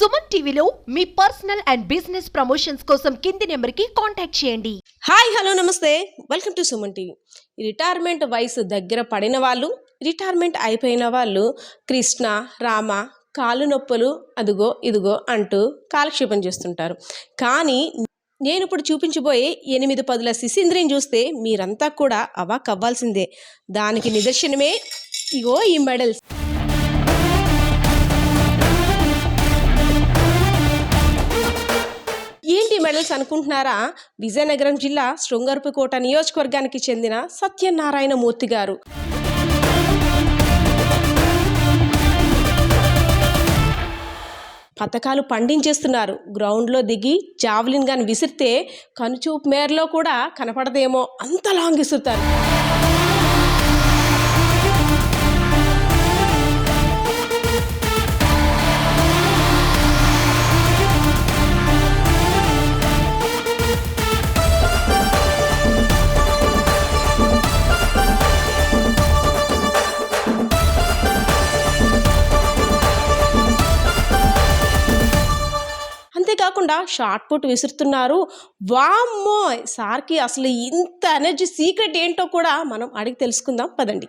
సుమన్ టీవీలో మీ personal and business promotions కోసం కింది నెంబర్కి కాంటాక్ట్ చేయండి. హాయ్ హలో నమస్తే, welcome to Suman TV. Retirement వయసు దగ్గర పడిన వాళ్ళు, రిటైర్మెంట్ అయిపోయిన వాళ్ళు కృష్ణ రామ కాళ్ళు నొప్పులు అదుగో ఇదిగో అంటూ కాలక్షేపం చేస్తుంటారు. కానీ నేను ఇప్పుడు చూపించబోయే 8 పదుల శిశీంద్రిని చూస్తే మీరంతా కూడా అవాక్ అవ్వాల్సిందే. దానికి నిదర్శనమే ఇగో ఈ మెడల్స్. ఏంటి మెడల్స్ అనుకుంటున్నారా? విజయనగరం జిల్లా శృంగర్పుకోట నియోజకవర్గానికి చెందిన సత్యనారాయణ మూర్తి గారు పథకాలు పండించేస్తున్నారు. గ్రౌండ్లో దిగి జావలిన్ గాని విసిరితే కనుచూపు మేరలో కూడా కనపడదేమో అంత లాంగ్ విసురుతారు. అంతేకాకుండా షార్ట్ పుట్ విసురుతున్నారు. వామ్మో, సార్కి అసలు ఇంత ఎనర్జీ సీక్రెట్ ఏంటో కూడా మనం అడిగి తెలుసుకుందాం పదండి.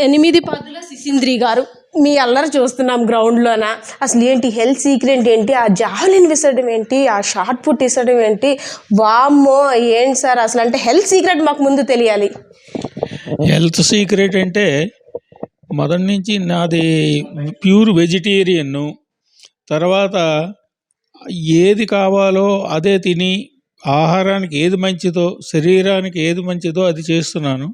ఎనిమిది పదుల శిశీంద్రి గారు, మీ అల్లరి చూస్తున్నాం గ్రౌండ్లోన. అసలు ఏంటి హెల్త్ సీక్రెట్ ఏంటి? ఆ జావలిన్ విసరడం ఏంటి? ఆ షార్ట్ పుట్ విసరడం ఏంటి? వామ్మో ఏంటి సార్ అసలు? అంటే హెల్త్ సీక్రెట్ మాకు ముందు తెలియాలి. హెల్త్ సీక్రెట్ అంటే మొదటి నుంచి నాది ప్యూర్ వెజిటేరియన్. తర్వాత ఏది కావాలో అదే తిని ఆహారానికి ఏది మంచిదో, శరీరానికి ఏది మంచిదో అది చేస్తున్నాను.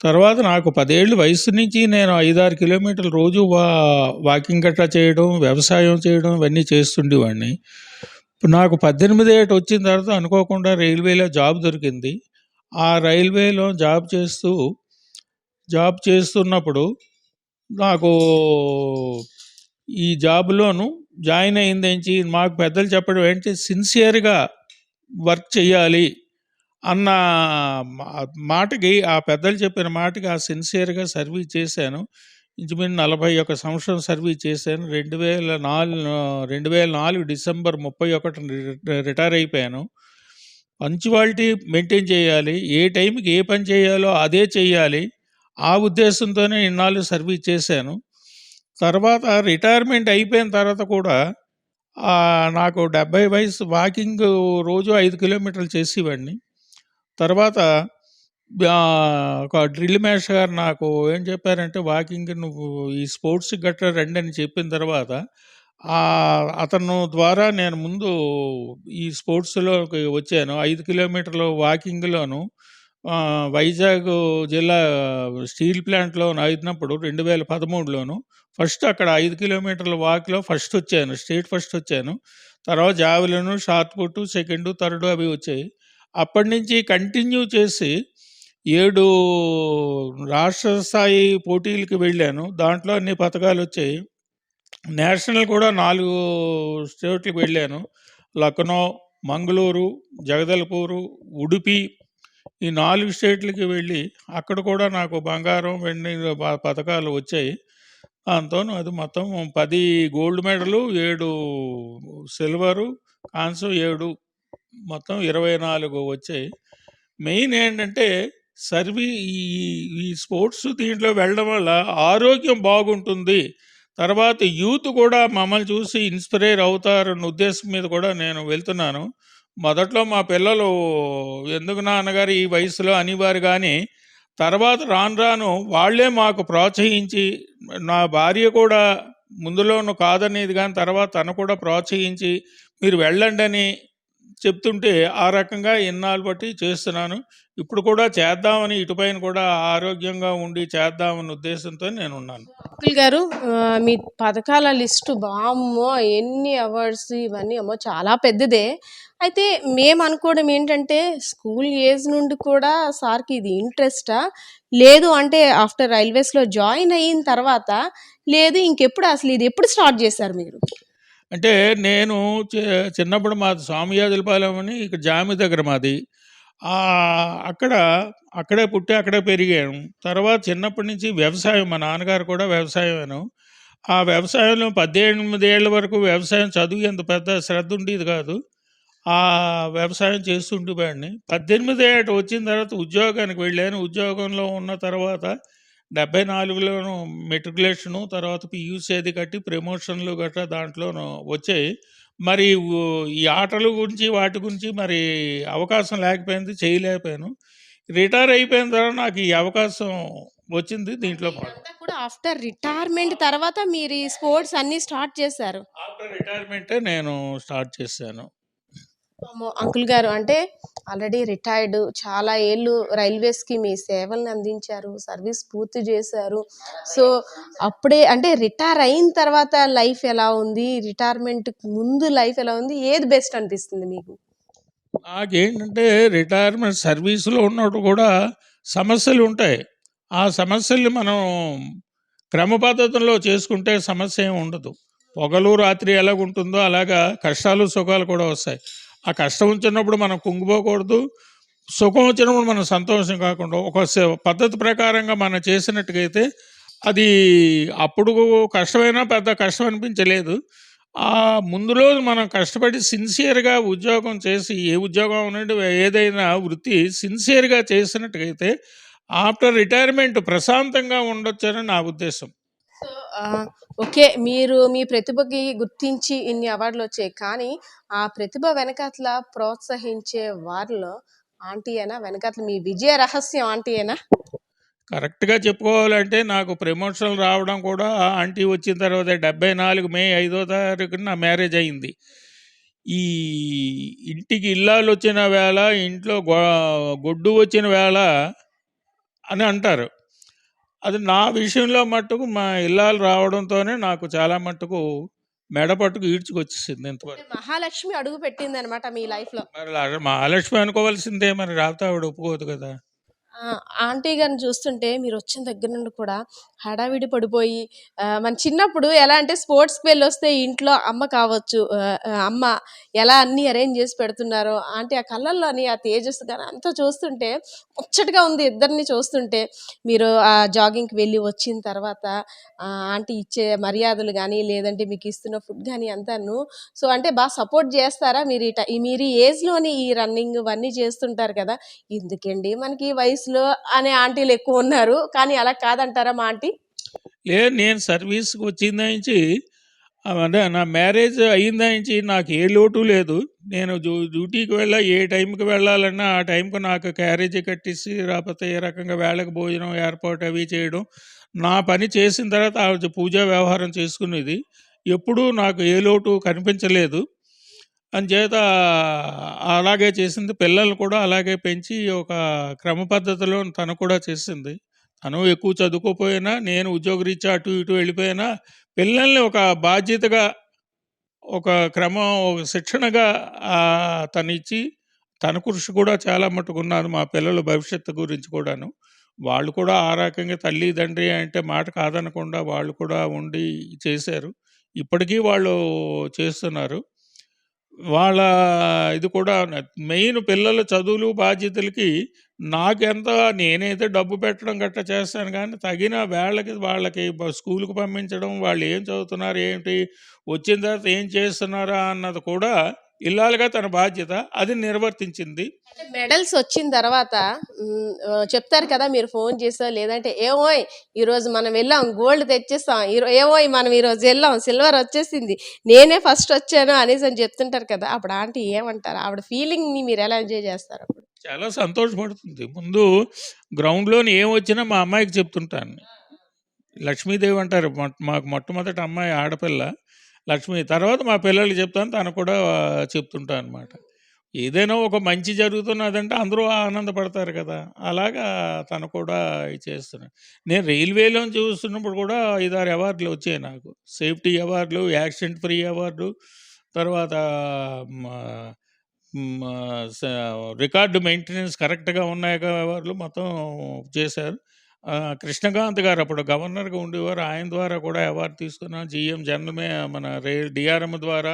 తర్వాత నాకు 10 ఏళ్ళ వయసు నుంచి నేను 5-6 కిలోమీటర్లు రోజు వాకింగ్ గట్రా చేయడం, వ్యవసాయం చేయడం ఇవన్నీ చేస్తుండేవాడిని. ఇప్పుడు నాకు 18 ఏట వచ్చిన తర్వాత అనుకోకుండా రైల్వేలో జాబ్ దొరికింది. ఆ రైల్వేలో జాబ్ చేస్తున్నప్పుడు నాకు ఈ జాబ్లోను జాయిన్ అయిందేంచి మాకు పెద్దలు చెప్పడం ఏంటి, సిన్సియర్గా వర్క్ చేయాలి అన్న మాటకి, ఆ పెద్దలు చెప్పిన మాటకి ఆ సిన్సియర్గా సర్వీస్ చేశాను. ఇంచుమించు 41 సంవత్సరం సర్వీస్ చేశాను. 2004 డిసెంబర్ 31 రిటైర్ అయిపోయాను. పంక్చువాలిటీ మెయింటైన్ చేయాలి, ఏ టైంకి ఏ పని చేయాలో అదే చేయాలి, ఆ ఉద్దేశంతోనే ఇన్నాళ్ళు సర్వీస్ చేశాను. తర్వాత రిటైర్మెంట్ అయిపోయిన తర్వాత కూడా నాకు 70 వయసు వాకింగ్ రోజు 5 కిలోమీటర్లు చేసేవాడిని. తర్వాత ఒక డ్రిల్ మాస్టర్ గారు నాకు ఏం చెప్పారంటే, వాకింగ్ నువ్వు ఈ స్పోర్ట్స్ గట్రా రండి అని చెప్పిన తర్వాత అతను ద్వారా నేను ముందు ఈ స్పోర్ట్స్లోకి వచ్చాను. 5 కిలోమీటర్ల వాకింగ్లోను వైజాగ్ జిల్లా స్టీల్ ప్లాంట్లో అయినప్పుడు 2013లోను ఫస్ట్ అక్కడ 5 కిలోమీటర్ల వాక్లో ఫస్ట్ వచ్చాను, స్టేట్ ఫస్ట్ వచ్చాను. తర్వాత javelin, shot put, second, third అవి వచ్చాయి. అప్పటి నుంచి కంటిన్యూ చేసి 7 రాష్ట్ర స్థాయి పోటీలకు వెళ్ళాను. దాంట్లో అన్ని పథకాలు వచ్చాయి. నేషనల్ కూడా 4 స్టేట్లకు వెళ్ళాను. లక్నో, మంగళూరు, జగదల్పూరు, ఉడుపి, ఈ 4 స్టేట్లకి వెళ్ళి అక్కడ కూడా నాకు బంగారం, వెండి పథకాలు వచ్చాయి. దాంతో అది మొత్తం 10 గోల్డ్ మెడలు, 7 సిల్వరు, కాంస్యం 7, మొత్తం 24 వచ్చాయి. మెయిన్ ఏంటంటే ఈ స్పోర్ట్స్ దీంట్లో వెళ్ళడం వల్ల ఆరోగ్యం బాగుంటుంది. తర్వాత యూత్ కూడా మమ్మల్ని చూసి ఇన్స్పైర్ అవుతారన్న ఉద్దేశం మీద కూడా నేను వెళ్తున్నాను. మొదట్లో మా పిల్లలు ఎందుకు నాన్నగారు ఈ వయసులో అనేవారు, కానీ తర్వాత రాను వాళ్ళే మాకు ప్రోత్సహించి, నా భార్య కూడా ముందులోనూ కాదనేది, కానీ తర్వాత తను కూడా ప్రోత్సహించి మీరు వెళ్ళండి అని చెప్తుంటే ఆ రకంగా ఇన్నాళ్ళు బట్టి చేస్తున్నాను. ఇప్పుడు కూడా చేద్దామని, ఇటుపైన కూడా ఆరోగ్యంగా ఉండి చేద్దామన్న ఉద్దేశంతో నేను ఉన్నాను. అఖిల్ గారు, మీ పథకాల లిస్టు బామ్మో ఎన్ని అవార్డ్స్ ఇవన్నీ అమ్మో చాలా పెద్దదే. అయితే మేము అనుకోవడం ఏంటంటే, స్కూల్ ఏజ్ నుండి కూడా సార్కి ఇది ఇంట్రెస్టా, లేదు అంటే ఆఫ్టర్ రైల్వేస్లో జాయిన్ అయిన తర్వాత, లేదు ఇంకెప్పుడు, అసలు ఇది ఎప్పుడు స్టార్ట్ చేశారు మీరు? అంటే నేను చి చిన్నప్పుడు మాది స్వామియాజులపాలెం అని ఇక్కడ జామి దగ్గర మాది. అక్కడ అక్కడే పుట్టి అక్కడే పెరిగాను. తర్వాత చిన్నప్పటి నుంచి వ్యవసాయం మా నాన్నగారు కూడా వ్యవసాయమేను. ఆ వ్యవసాయంలో 18 ఏళ్ల వరకు వ్యవసాయం చదువు ఎంత పెద్ద శ్రద్ధ ఉండేది కాదు. వ్యవసాయం చేస్తుండేవాడిని. 18 ఏట వచ్చిన తర్వాత ఉద్యోగానికి వెళ్ళాను. ఉద్యోగంలో ఉన్న తర్వాత 74లోను మెట్రికులేషను, తర్వాత పీయూసీ అది కట్టి ప్రమోషన్‌లు గట్రా దాంట్లోను వచ్చాయి. మరి ఈ ఆటల గురించి, వాటి గురించి మరి అవకాశం లేకపోయింది. చేయలేకపోయాను. రిటైర్ అయిపోయిన తర్వాత నాకు ఈ అవకాశం వచ్చింది. దీంట్లో ఇదంతా కూడా ఆఫ్టర్ రిటైర్మెంట్ తర్వాత మీరు ఈ స్పోర్ట్స్ అన్నీ స్టార్ట్ చేశారు. ఆఫ్టర్ రిటైర్మెంటే నేను స్టార్ట్ చేశాను. అమ్మో! అంకుల్ గారు అంటే ఆల్రెడీ రిటైర్డ్. చాలా ఏళ్ళు రైల్వేస్‌కి మీ సేవలను అందించారు. సర్వీస్ పూర్తి చేశారు. సో, అప్పుడే అంటే రిటైర్ అయిన తర్వాత లైఫ్ ఎలా ఉంది? రిటైర్మెంట్‌కి ముందు లైఫ్ ఎలా ఉంది? ఏది బెస్ట్ అనిపిస్తుంది మీకు? నాకేంటంటే రిటైర్మెంట్ సర్వీస్‌లో ఉన్నప్పుడు కూడా సమస్యలుంటాయి. ఆ సమస్యల్ని మనం క్రమ పద్ధతిలో చేసుకుంటే సమస్య ఏమి ఉండదు. పగలు, రాత్రి ఎలాగుంటుందో అలాగా కష్టాలు, సుఖాలు కూడా వస్తాయి. ఆ కష్టం వచ్చినప్పుడు మనం కుంగిపోకూడదు. సుఖం వచ్చినప్పుడు మనం సంతోషం కాకుండా ఒక పద్ధతి ప్రకారంగా మనం చేసినట్టుగైతే అది అప్పుడు కష్టమైనా పెద్ద కష్టం అనిపించలేదు. ముందు రోజు మనం కష్టపడి సిన్సియర్‌గా ఉద్యోగం చేసి ఏ ఉద్యోగం అవనండి ఏదైనా వృత్తి సిన్సియర్‌గా చేసినట్టుగైతే ఆఫ్టర్ రిటైర్మెంట్ ప్రశాంతంగా ఉండొచ్చని నా ఉద్దేశం. So, okay. మీరు మీ ప్రతిభకి గుర్తించి ఇన్ని అవార్డులొచ్చాయి. కానీ, ఆ ప్రతిభ వెనకాతల ప్రోత్సహించే వారిలో ఆంటీయేనా? వెనకాతల మీ విజయ రహస్యం ఆంటీయేనా? కరెక్ట్‌గా చెప్పుకోవాలంటే నాకు ప్రమోషన్‌లు రావడం కూడా ఆంటీ వచ్చిన తర్వాత 74 మే 5వ తారీఖున నా మ్యారేజ్ అయింది. ఈ ఇంటికి ఇల్లాలొచ్చిన వేళ, ఇంట్లో గొడ్డు వచ్చిన వేళ అని అంటారు. అది నా విషయంలో మట్టుకు మా ఇల్లాలు రావడంతోనే నాకు చాలా మట్టుకు మెడ పట్టుకు ఈడ్చుకొచ్చేసింది అంటే ఇంతవరకు. మహాలక్ష్మి అడుగు పెట్టిందనమాట మీ లైఫ్‌లో. మరి మహాలక్ష్మి అనుకోవాల్సిందే, మరి రాకపోతే ఆవిడ ఒప్పుకోదు కదా! ఆంటీ గారిని చూస్తుంటే మీరొచ్చిన దగ్గర నుండి కూడా హడావిడి పడిపోయి మన చిన్నప్పుడు ఎలా అంటే స్పోర్ట్స్‌కి వెళ్ళొస్తే ఇంట్లో అమ్మ కావచ్చు అమ్మ ఎలా అన్నీ అరేంజ్ చేసి పెడుతున్నారో, ఆంటీ ఆ కళ్ళల్లోని ఆ తేజస్సు గాని అంతా చూస్తుంటే ముచ్చటగా ఉంది ఇద్దరిని చూస్తుంటే. మీరు జాగింగ్‌కి వెళ్ళి వచ్చిన తర్వాత ఆంటీ ఇచ్చే మర్యాదలు గానీ, లేదంటే మీకిస్తున్న ఫుడ్ గానీ అంతాను. సో, అంటే సపోర్ట్ చేస్తారా? మీరు ఈ ఏజ్‌లోని ఈ రన్నింగ్ ఇవన్నీ చేస్తుంటారు కదా! ఎందుకండి మనకి ఈ వయసులో అనే ఆంటీలు ఎక్కువున్నారు. కానీ అలా కాదంటారా మా ఆంటీ? లేదు, నేను సర్వీస్‌కి వచ్చిందాయించి అదే నా మ్యారేజ్ అయిందాయించి నాకు ఏ లోటు లేదు. నేను డ్యూటీకి ఏ టైంకి వెళ్ళాలన్నా ఆ టైంకి నాకు క్యారేజీ కట్టేసి, లేకపోతే ఏ రకంగా వేళకి భోజనం ఏర్పాటు అవి చేయడం. నా పని చేసిన తర్వాత ఆవిడ పూజా వ్యవహారం చేసుకునేది. ఎప్పుడూ నాకు ఏ లోటు కనిపించలేదు. అంచేత అలాగే చేసింది. పిల్లల్ని కూడా అలాగే పెంచి ఒక క్రమ పద్ధతిలో తను కూడా చేసింది. తను ఎక్కువ చదువుకోపోయినా, నేను ఉద్యోగరీత్యా అటు ఇటు వెళ్ళిపోయినా, పిల్లల్ని ఒక బాధ్యతగా, ఒక క్రమం, ఒక శిక్షణగా తనిచ్చి, తన కృషి కూడా చాలా మట్టుకున్నది మా పిల్లల భవిష్యత్తు గురించి కూడాను. వాళ్ళు కూడా ఆ రకంగా తల్లి, తండ్రి అంటే మాట కాదనకుండా వాళ్ళు కూడా ఉండి చేశారు. ఇప్పటికీ వాళ్ళు చేస్తున్నారు. వాళ్ళ ఇది కూడా మెయిన్ పిల్లల చదువులు, బాధ్యతలకి నాకెంత నేనైతే డబ్బు పెట్టడం గట్టా చేస్తాను గానీ, తగిన వాళ్ళకి స్కూలుకి పంపించడం, వాళ్ళు ఏం చదువుతున్నారు, ఏంటి, వచ్చిన తర్వాత ఏం చేస్తున్నారా అన్నది కూడా ఇల్లాలుగా తన బాధ్యత. అది నిర్వర్తించింది. అంటే మెడల్స్ వచ్చిన తర్వాత చెప్తారు కదా మీరు ఫోన్ చేసో లేదంటే ఏమోయ్ ఈరోజు మనం వెళ్ళాం గోల్డ్ తెచ్చేస్తాం ఏమోయ్ మనం ఈరోజు వెళ్ళాం సిల్వర్ వచ్చేసింది నేనే ఫస్ట్ వచ్చాను అనేసి అని చెప్తుంటారు కదా అప్పుడు ఆంటీ ఏమంటారు ఆవిడ ఫీలింగ్ని మీరు ఎలా ఎంజాయ్ చేస్తారు అప్పుడు? చాలా సంతోషపడుతుంది. ముందు గ్రౌండ్‌లోని ఏం వచ్చినా మా అమ్మాయికి చెప్తుంటాను. లక్ష్మీదేవి అంటారు. మాకు మొట్టమొదటి అమ్మాయి ఆడపిల్ల లక్ష్మి. తర్వాత మా పిల్లలకి చెప్తాను. తను కూడా చెప్తుంటా అనమాట. ఏదైనా ఒక మంచి జరుగుతున్నదంటే అందరూ ఆనందపడతారు కదా! అలాగా తను కూడా ఇది చేస్తున్నాడు. నేను రైల్వేలో చూస్తున్నప్పుడు కూడా 5, 6 అవార్డులు వచ్చాయి నాకు. సేఫ్టీ అవార్డులు, యాక్సిడెంట్ ఫ్రీ అవార్డు, తర్వాత మా మా స రికార్డ్ మెయింటెనెన్స్ కరెక్ట్‌గా ఉన్నాయా అవార్డులు మొత్తం చేశారు. కృష్ణకాంత్ గారు అప్పుడు గవర్నర్గా ఉండేవారు. ఆయన ద్వారా కూడా అవార్డు తీసుకున్నాను. జీఎం జనరల్ మన డిఆర్ఎం ద్వారా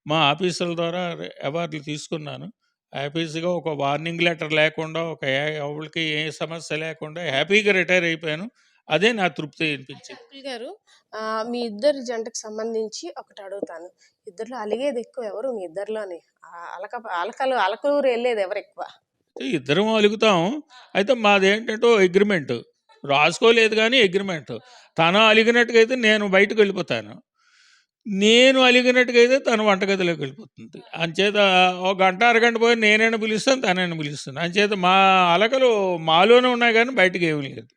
మా ఆఫీసుల ద్వారా అవార్డులు తీసుకున్నాను. హ్యాపీగా ఒక వార్నింగ్ లెటర్ లేకుండా ఎవరికి ఏ సమస్య లేకుండా హ్యాపీగా రిటైర్ అయిపోయాను. అదే నా తృప్తి అనిపించింది. అంకుల్ గారు, మీ ఇద్దరి జంటకు సంబంధించి ఒకటి అడుగుతాను. ఇద్దరిలో అలిగేది ఎక్కువ ఎవరు మీ ఇద్దరిలోని? అలకలూరు వెళ్ళేది ఎవరు ఎక్కువ? ఇద్దరం అలుగుతాం. అయితే మాదేంటంటే అగ్రిమెంట్ రాసుకోలేదు కానీ అగ్రిమెంట్. తను అలిగినట్టుగా అయితే నేను బయటకు వెళ్ళిపోతాను, నేను అలిగినట్టుగా అయితే తను వంటగదిలోకి వెళ్ళిపోతుంది. అంచేత ఒక గంట అరగంట పోయి నేనైనా పిలుస్తాను, తనైనా పిలుస్తాను. అంచేత మా అలకలు మాలోనే ఉన్నాయి కానీ బయటకు ఏమీ లేదు.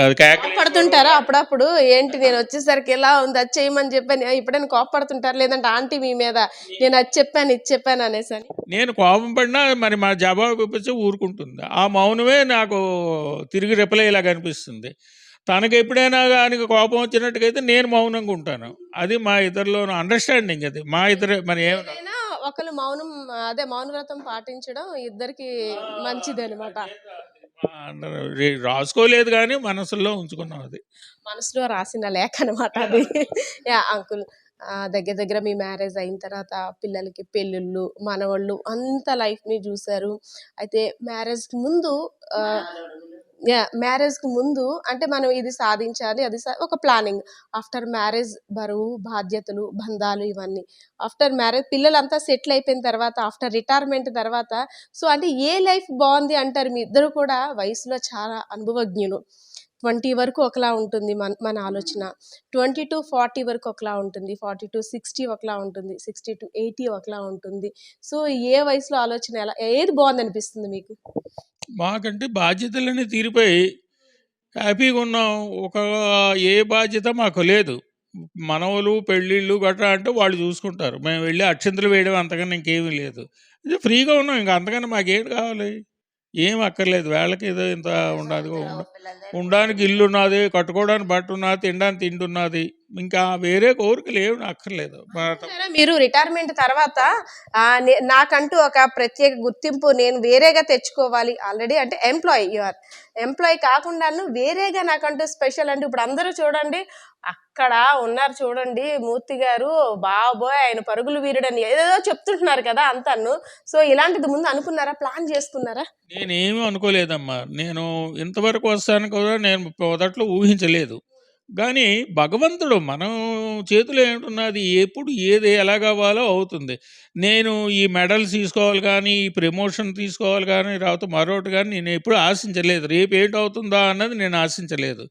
అది పడుతుంటారా అప్పుడప్పుడు? ఏంటి నేను వచ్చేసరికి ఎలా ఉంది, అది చేయమని చెప్పాను, ఇప్పుడైనా కోపడుతుంటారు? లేదంటే ఆంటీ మీ మీద నేను అది చెప్పాను ఇది చెప్పాను అనేసి నేను కోపం పడినా మరి మా జవాబు ఇప్పించి ఊరుకుంటుంది. ఆ మౌనమే నాకు తిరిగి రిప్లై ఇలాగ అనిపిస్తుంది. తనకు ఎప్పుడైనా కానీ కోపం వచ్చినట్టుగైతే నేను మౌనంగా ఉంటాను. అది మా ఇద్దరిలో అండర్స్టాండింగ్. అది మా ఇద్దరు మరి ఏమైనా ఒకరు మౌనం, అదే మౌన వ్రతం పాటించడం ఇద్దరికి మంచిది అనమాట. రాసుకోలేదు కానీ మనసులో ఉంచుకున్నాం. అది మనసులో రాసిన లేఖ అనమాట అది. యా అంకుల్, దగ్గర దగ్గర మీ మ్యారేజ్ అయిన తర్వాత పిల్లలకి పెళ్ళిళ్ళు, మనవాళ్ళు అంత లైఫ్ని చూశారు. అయితే మ్యారేజ్కి ముందు మ్యారేజ్కి ముందు అంటే మనం ఇది సాధించాలి, అది ఒక ప్లానింగ్. ఆఫ్టర్ మ్యారేజ్ బరువు, బాధ్యతలు, బంధాలు ఇవన్నీ. ఆఫ్టర్ మ్యారేజ్ పిల్లలంతా సెటిల్ అయిపోయిన తర్వాత, ఆఫ్టర్ రిటైర్మెంట్ తర్వాత, సో అంటే ఏ లైఫ్ బాగుంది అంటారు? మీ ఇద్దరు కూడా వయసులో చాలా అనుభవజ్ఞులు. 20 వరకు ఒకలా ఉంటుంది మన ఆలోచన, 20 to 40 వరకు ఒకలా ఉంటుంది, 40 to 60 ఒకలా ఉంటుంది, 60 to 80 ఒకలా ఉంటుంది. సో ఏ వయసులో ఆలోచన ఏది బాగుంది అనిపిస్తుంది మీకు? మాకంటే బాధ్యతలన్నీ తీరిపోయి హ్యాపీగా ఉన్నాం. ఏ బాధ్యత మాకు లేదు. మనవలు పెళ్ళిళ్ళు గట్రా అంటే వాళ్ళు చూసుకుంటారు. మేము వెళ్ళి అక్షింతలు వేయడం అంతకన్నా ఇంకేమీ లేదు. ఇది ఫ్రీగా ఉన్నాం. ఇంకా అంతకన్నా మాకేం కావాలి? ఏం అక్కర్లేదు. వేళకి ఏదో ఇంత ఉండాలి, ఉండడానికి ఇల్లు ఉన్నది, కట్టుకోవడానికి బట్ట ఉన్నది, తినడానికి తిండి ఉన్నది. ఇంకా వేరే కోరికలు ఏమి అక్కర్లేదు. మీరు రిటైర్మెంట్ తర్వాత నాకంటూ ఒక ప్రత్యేక గుర్తింపు నేను వేరేగా తెచ్చుకోవాలి. ఆల్రెడీ అంటే ఎంప్లాయీ కాకుండాను వేరేగా నాకంటూ స్పెషల్ అంటే ఇప్పుడు అందరూ చూడండి అక్కడ ఉన్నారు చూడండి, మూర్తి గారు బాబోయ్ ఆయన పరుగులు వీరుడని ఏదేదో చెప్తుంటున్నారు కదా అంతాను. సో ఇలాంటిది ముందు అనుకున్నారా, ప్లాన్ చేసుకున్నారా? నేనేమీ అనుకోలేదమ్మా. నేను ఇంతవరకు వస్తాను కూడా నేను మొదట్లో ఊహించలేదు. కానీ భగవంతుడు మనం చేతిలో ఏముంటున్నది, ఎప్పుడు ఏది ఎలా కావాలో అవుతుంది. నేను ఈ మెడల్స్ తీసుకోవాలి కానీ, ఈ ప్రమోషన్ తీసుకోవాలి కానీ, రాకపోతే మరొకటి కానీ నేను ఎప్పుడు ఆశించలేదు. రేపు ఏంటవుతుందా అన్నది నేను ఆశించలేదు.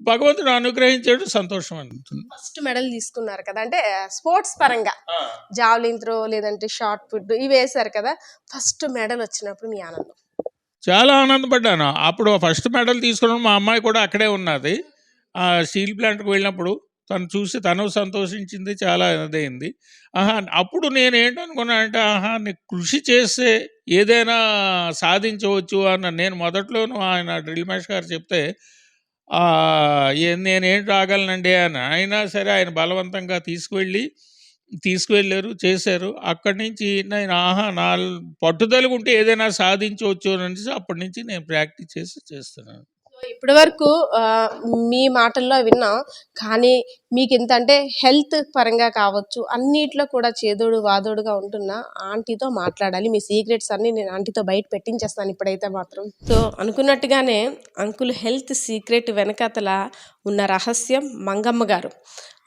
భగవంతుడు అనుగ్రహించాడు, సంతోషం అనిపిస్తుంది. ఫస్ట్ మెడల్ తీసుకున్నారు కదా, అంటే స్పోర్ట్స్ పరంగా జావ్లిన్ త్రో లేదంటే షార్ట్ పుట్ ఇవి వేశారు కదా, ఫస్ట్ మెడల్ వచ్చినప్పుడు మీ ఆనందం? చాలా ఆనందపడ్డాను. అప్పుడు ఫస్ట్ మెడల్ తీసుకున్నాను. మా అమ్మాయి కూడా అక్కడే ఉన్నది. ఆ స్టీల్ ప్లాంట్కి వెళ్ళినప్పుడు తను చూసి తను సంతోషించింది, చాలా ఇదైంది. అప్పుడు నేను ఏంటనుకున్నానంటే నీకు కృషి చేస్తే ఏదైనా సాధించవచ్చు అన్న. నేను మొదట్లోనూ ఆయన డ్రిల్ మాస్టర్ గారు చెప్తే నేనేం రాగలనండి అని. అయినా సరే ఆయన బలవంతంగా తీసుకువెళ్ళారు, చేశారు. అక్కడి నుంచి నేను నా పట్టుదలకు ఉంటే ఏదైనా సాధించవచ్చు అని అప్పటి నుంచి నేను ప్రాక్టీస్ చేస్తున్నాను. ఇప్పటి వరకు మీ మాటల్లో విన్నా, కానీ మీకు ఇంత అంటే హెల్త్ పరంగా కావచ్చు అన్నిట్లో కూడా చేదోడు వాదోడుగా ఉంటున్న ఆంటీతో మాట్లాడాలి. మీ సీక్రెట్స్ అన్నీ నేను ఆంటీతో బయట పెట్టించేస్తాను ఇప్పుడైతే మాత్రం. సో అనుకున్నట్టుగానే అంకుల్ హెల్త్ సీక్రెట్ వెనకతల ఉన్న రహస్యం మంగమ్మ గారు.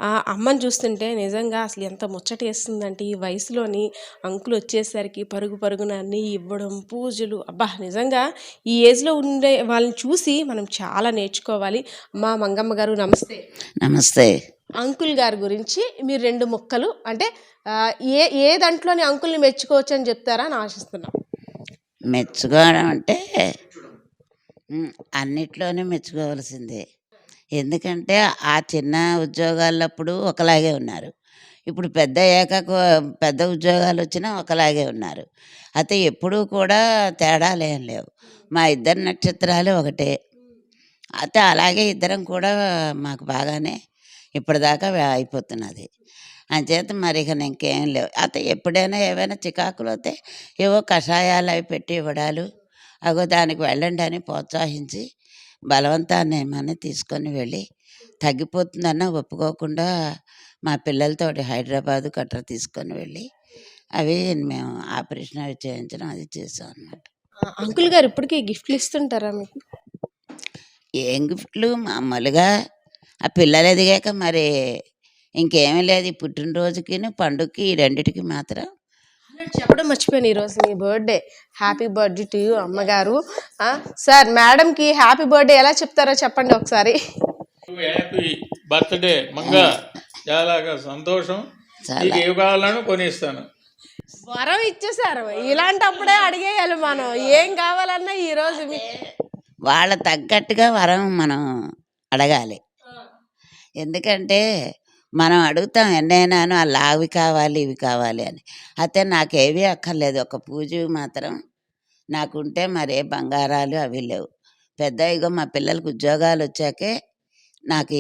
ఆ అమ్మని చూస్తుంటే నిజంగా అసలు ఎంత ముచ్చట వేస్తుందంటే, ఈ వయసులోని అంకులు వచ్చేసరికి పరుగున అన్నీ ఇవ్వడం, పూజలు, అబ్బా నిజంగా ఈ ఏజ్లో ఉండే వాళ్ళని చూసి మనం చాలా నేర్చుకోవాలి. మా మంగమ్మ గారు నమస్తే. నమస్తే. అంకుల్ గారి గురించి మీరు 2 ముక్కలు అంటే ఏ దాంట్లోని అంకుల్ని మెచ్చుకోవచ్చు అని చెప్తారా అని ఆశిస్తున్నాం. మెచ్చుకోవడం అంటే అన్నిట్లోనే మెచ్చుకోవాల్సిందే. ఎందుకంటే ఆ చిన్న ఉద్యోగాలప్పుడు ఒకలాగే ఉన్నారు, ఇప్పుడు పెద్ద అయ్యాక పెద్ద ఉద్యోగాలు వచ్చినా ఒకలాగే ఉన్నారు. అయితే ఎప్పుడూ కూడా తేడాలు ఏం లేవు. మా ఇద్దరి నక్షత్రాలు ఒకటే. అయితే అలాగే ఇద్దరం కూడా మాకు బాగానే ఇప్పటిదాకా అయిపోతున్నది. అంచేత మరి ఇక ఇంకేం లేవు. అయితే ఎప్పుడైనా ఏవైనా చికాకులు అయితే ఏవో కషాయాలు అవి పెట్టి ఇవ్వడాలు, అగో దానికి వెళ్ళండి అని ప్రోత్సహించి బలవంతాన్ని ఏమని తీసుకొని వెళ్ళి తగ్గిపోతుందన్న ఒప్పుకోకుండా మా పిల్లలతోటి హైదరాబాదు గట్రా తీసుకొని వెళ్ళి అవి మేము ఆపరేషన్ అవి చేయించడం అది చేసాం అన్నమాట. అంకుల్ గారు ఇప్పటికీ గిఫ్ట్లు ఇస్తుంటారా మీకు? ఏం గిఫ్ట్లు మామూలుగా ఆ పిల్లలు ఎదిగాక మరి ఇంకేమీ లేదు. ఈ పుట్టినరోజుకి పండుగకి ఈ రెండిటికి మాత్రం. చెప్పడం మర్చిపోయాను, ఈరోజు మీ birthday. Happy birthday to you అమ్మగారు. సార్ మేడంకి హ్యాపీ బర్త్డే ఎలా చెప్తారో చెప్పండి ఒకసారి. హ్యాపీ బర్త్డే మంగా, చాలా సంతోషం. నీకు ఏం కావాలని కొనిస్తాను. వరం ఇచ్చేసారు, ఇలాంటప్పుడే అడిగేయాలి మనం ఏం కావాలన్నా. ఈరోజు వాళ్ళ తగ్గట్టుగా వరం మనం అడగాలి. ఎందుకంటే మనం అడుగుతాం ఎన్నైనాను అలా అవి కావాలి ఇవి కావాలి అని. అయితే నాకేవీ అక్కర్లేదు, ఒక పూజ మాత్రం నాకుంటే మరే బంగారాలు అవి లేవు. పెద్ద ఇగో మా పిల్లలకు ఉద్యోగాలు వచ్చాకే నాకు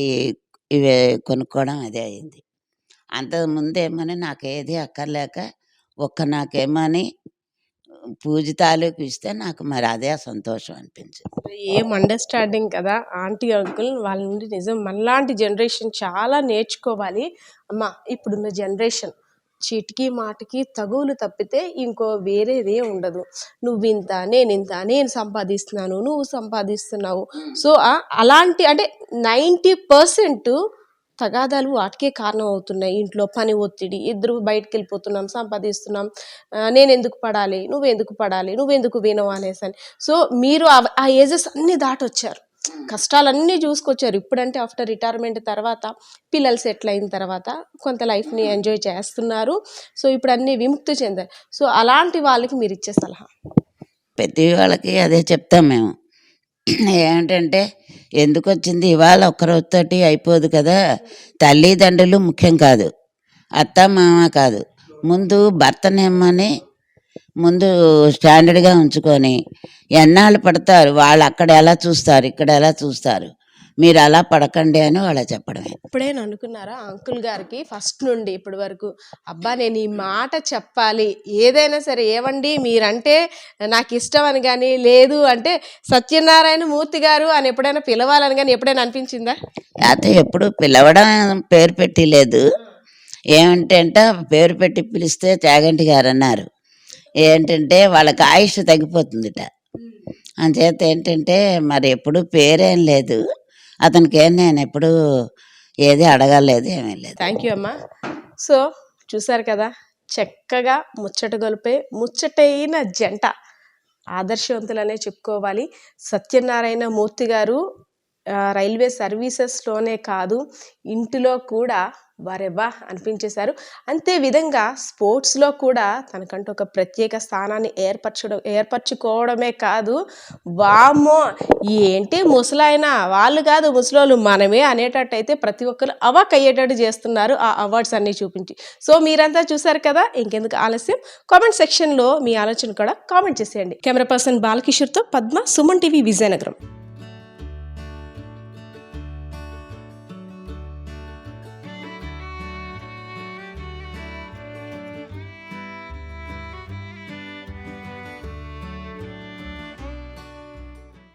ఇవి కొనుక్కోవడం అదే అయింది. అంతకుముందేమని నాకేది అక్కర్లేక నాకేమని పూజ తాలూకు ఇస్తే నాకు మరి అదే సంతోషం అనిపించింది. ఏం అండర్స్టాండింగ్ కదా ఆంటీ అంకుల్ వాళ్ళ నుండి. నిజం మనలాంటి జనరేషన్ చాలా నేర్చుకోవాలి. అమ్మ ఇప్పుడున్న జనరేషన్ చీటికి మాటికి తగువులు తప్పితే ఇంకో వేరేదే ఉండదు. నువ్వు ఇంత నేను సంపాదిస్తున్నాను, నువ్వు సంపాదిస్తున్నావు. సో అలాంటి అంటే 90% తగాదాలు వాటికే కారణం అవుతున్నాయి. ఇంట్లో పని ఒత్తిడి, ఇద్దరు బయటకు వెళ్ళిపోతున్నాం, సంపాదిస్తున్నాం, నేను ఎందుకు పడాలి, నువ్వెందుకు వినవు అనేసి అని. సో మీరు ఆ ఏజెస్ అన్నీ దాటొచ్చారు, కష్టాలన్నీ చూసుకొచ్చారు. ఇప్పుడంటే ఆఫ్టర్ రిటైర్మెంట్ తర్వాత పిల్లలు సెటిల్ అయిన తర్వాత కొంత లైఫ్ని ఎంజాయ్ చేస్తున్నారు. సో ఇప్పుడు అన్నీ విముక్తి చెందారు. సో అలాంటి వాళ్ళకి మీరు ఇచ్చే సలహా? ప్రతి వాళ్ళకి అదే చెప్తాం మేము. ఏమిటంటే ఎందుకు వచ్చింది ఇవాళ ఒక్కరోజుతోటి అయిపోదు కదా. తల్లిదండ్రులు ముఖ్యం కాదు, అత్త మామ కాదు. ముందు భర్తనేమని ముందు స్టాండర్డ్గా ఉంచుకొని ఎన్నాళ్ళు పడతారు వాళ్ళు, అక్కడ ఎలా చూస్తారు ఇక్కడ ఎలా చూస్తారు, మీరు అలా పడకండి అని వాళ్ళ చెప్పడమే. ఇప్పుడేనా అనుకున్నారా అంకుల్ గారికి ఫస్ట్ నుండి ఇప్పటి వరకు, అబ్బా నేను ఈ మాట చెప్పాలి, ఏదైనా సరే ఏవండి మీరంటే నాకు ఇష్టం అని కానీ, లేదు అంటే సత్యనారాయణ మూర్తి గారు అని ఎప్పుడైనా పిలవాలని కానీ ఎప్పుడైనా అనిపించిందా? అయితే ఎప్పుడు పిలవడం పేరు పెట్టి లేదు. ఏమంటే పేరు పెట్టి పిలిస్తే చాగంటి గారు అన్నారు ఏంటంటే వాళ్ళకి ఆయుష్ తగ్గిపోతుందిట. అంచేత ఏంటంటే మరి ఎప్పుడు పేరేం లేదు అతనికి, నేను ఎప్పుడు ఏది అడగలేదు, ఏమీ లేదు. థ్యాంక్ యూ అమ్మా. సో చూసారు కదా, చక్కగా ముచ్చట గొలిపే ముచ్చటైన జంట, ఆదర్శవంతులనే చెప్పుకోవాలి. సత్యనారాయణ మూర్తి గారు రైల్వే సర్వీసెస్లోనే కాదు ఇంటిలో కూడా వారెవ్వా అనిపించేశారు. అంతే విధంగా స్పోర్ట్స్లో కూడా తనకంటూ ఒక ప్రత్యేక స్థానాన్ని ఏర్పరచుకోవడమే కాదు, వామ్మో ఏంటి ముసలాయన వాళ్ళు కాదు ముసలోళ్ళు మనమే అనేటట్టయితే ప్రతి ఒక్కరు అవాక్ అయ్యేటట్టు చేస్తున్నారు ఆ అవార్డ్స్ అన్నీ చూపించి. సో మీరంతా చూసారు కదా, ఇంకెందుకు ఆలస్యం, కామెంట్ సెక్షన్లో మీ ఆలోచన కూడా కామెంట్ చేసేయండి. కెమెరా పర్సన్ బాలకిషోర్తో పద్మ, సుమన్ టీవీ, విజయనగరం.